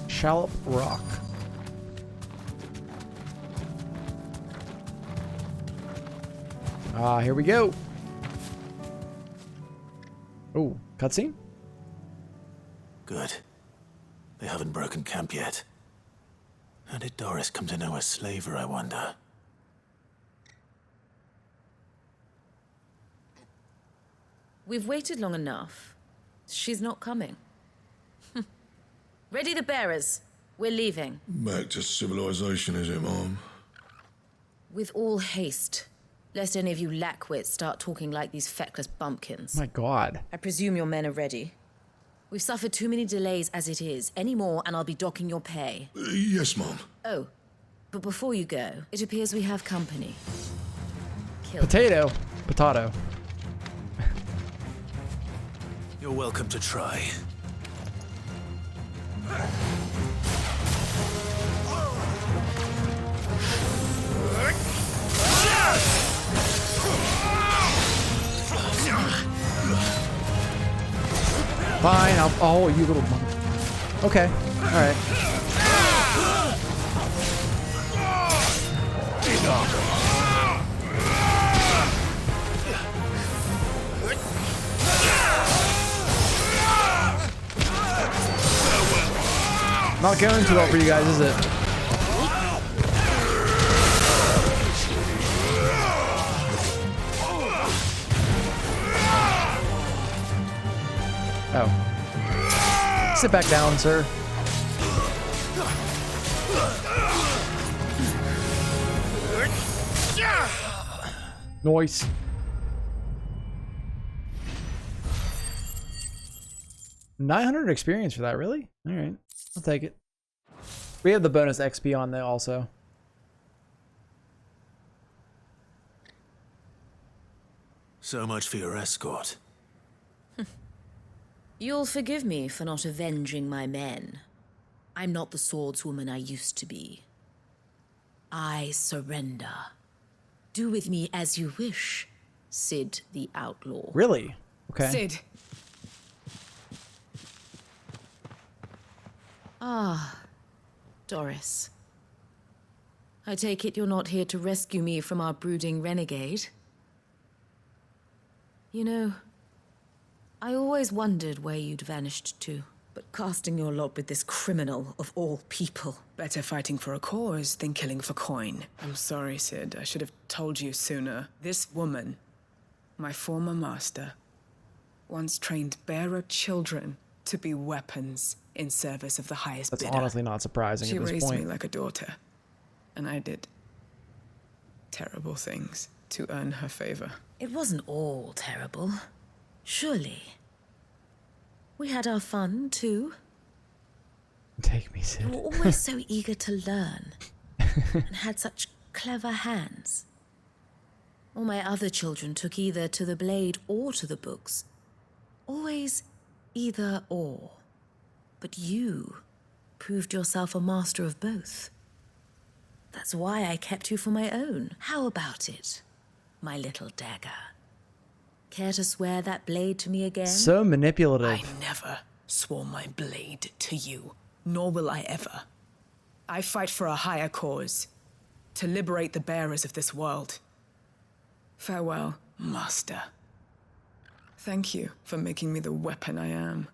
Shallop Rock. Ah, here we go. Oh, cutscene? Good. They haven't broken camp yet. How did Doris come to know a slaver, I wonder? We've waited long enough. She's not coming. Ready the bearers. We're leaving. Back to civilization, is it, Mom? With all haste. Lest any of you lackwits start talking like these feckless bumpkins. My god. I presume your men are ready. We've suffered too many delays as it is. Any more and I'll be docking your pay. Yes, Mom. Oh, but before you go, it appears we have company. Kill Potato. Potato. You're welcome to try. Fine, oh, you little monk. Okay, alright. Not going too well for you guys, is it? Oh. Sit back down, sir. Nice. $900 experience for that, really? Alright. I'll take it. We have the bonus XP on there also. So much for your escort. You'll forgive me for not avenging my men. I'm not the swordswoman I used to be. I surrender. Do with me as you wish, Sid the Outlaw. Really? Okay. Sid. Ah, Doris. I take it you're not here to rescue me from our brooding renegade? You know, I always wondered where you'd vanished to, but casting your lot with this criminal of all people. Better fighting for a cause than killing for coin. I'm sorry, Sid. I should have told you sooner. This woman, my former master, once trained bearer children to be weapons in service of the highest That's bidder. honestly not surprising She at this raised point. me like a daughter, and I did terrible things to earn her favor. It wasn't all terrible, surely. We had our fun, too. Take me, Sid. You were always so eager to learn. and had such clever hands. All my other children took either to the blade or to the books. Always either or. But you proved yourself a master of both. That's why I kept you for my own. How about it, my little dagger? Care to swear that blade to me again? So manipulative. I never swore my blade to you, nor will I ever. I fight for a higher cause, to liberate the bearers of this world. Farewell, Master. Thank you for making me the weapon I am.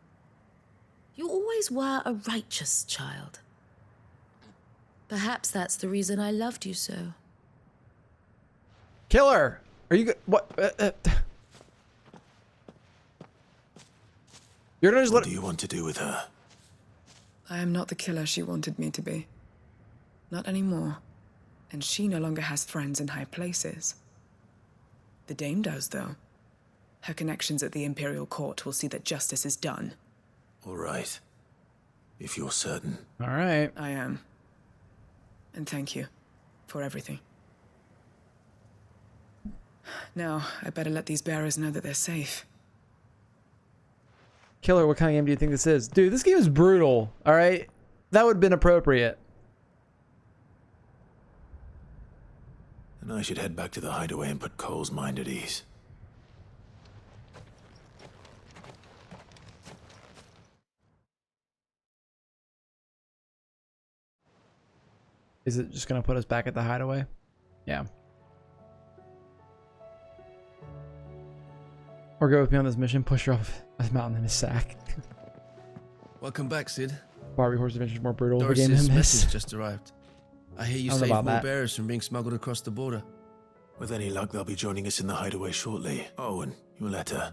You always were a righteous child. Perhaps that's the reason I loved you so. Killer! Are you good? What? You're gonna just What do you want to do with her? I am not the killer she wanted me to be. Not anymore. And she no longer has friends in high places. The Dame does, though. Her connections at the Imperial Court will see that justice is done. All right. If you're certain. All right. I am. And thank you for everything. Now, I better let these bearers know that they're safe. Killer, what kind of game do you think this is? Dude, this game is brutal, all right? That would have been appropriate. And I should head back to the hideaway and put Cole's mind at ease. Is it just going to put us back at the hideaway? Yeah. Or go with me on this mission, push her off a mountain in a sack. Welcome back, Sid. Barbie Horse Adventure is more brutal. Doris's message just arrived. I hear you I don't know saved about more that. bearers from being smuggled across the border. With any luck, they'll be joining us in the hideaway shortly. Oh, and your letter.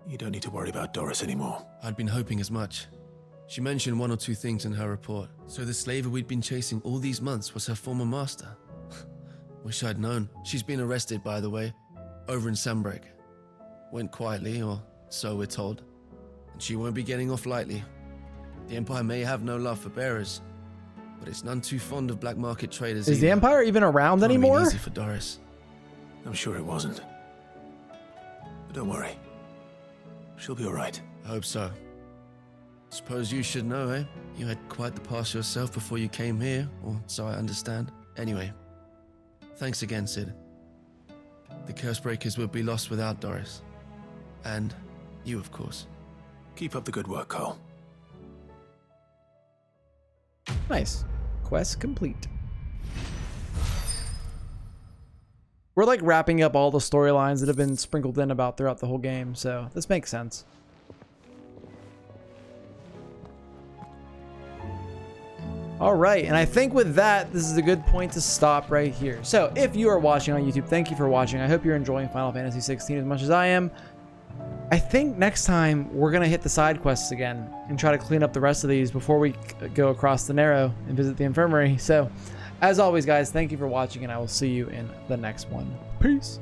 You don't need to worry about Doris anymore. I'd been hoping as much. She mentioned one or two things in her report. So the slaver we'd been chasing all these months was her former master. Wish I'd known. She's been arrested, by the way, over in Sambrek. Went quietly, or so we're told. And she won't be getting off lightly. The Empire may have no love for bearers, but it's none too fond of black market traders. Is the Empire even around anymore? Easy for Doris. I'm sure it wasn't. But don't worry. She'll be all right. I hope so. Suppose you should know, eh? You had quite the past yourself before you came here, or so I understand. Anyway, thanks again, Sid. The Cursebreakers would be lost without Doris. And you, of course. Keep up the good work, Cole. Nice. Quest complete. We're like wrapping up all the storylines that have been sprinkled in about throughout the whole game, so this makes sense. All right, and I think with that, this is a good point to stop right here. So if you are watching on YouTube, thank you for watching. I hope you're enjoying Final Fantasy XVI as much as I am. I think next time we're going to hit the side quests again and try to clean up the rest of these before we go across the Narrow and visit the infirmary. So as always, guys, thank you for watching, and I will see you in the next one. Peace.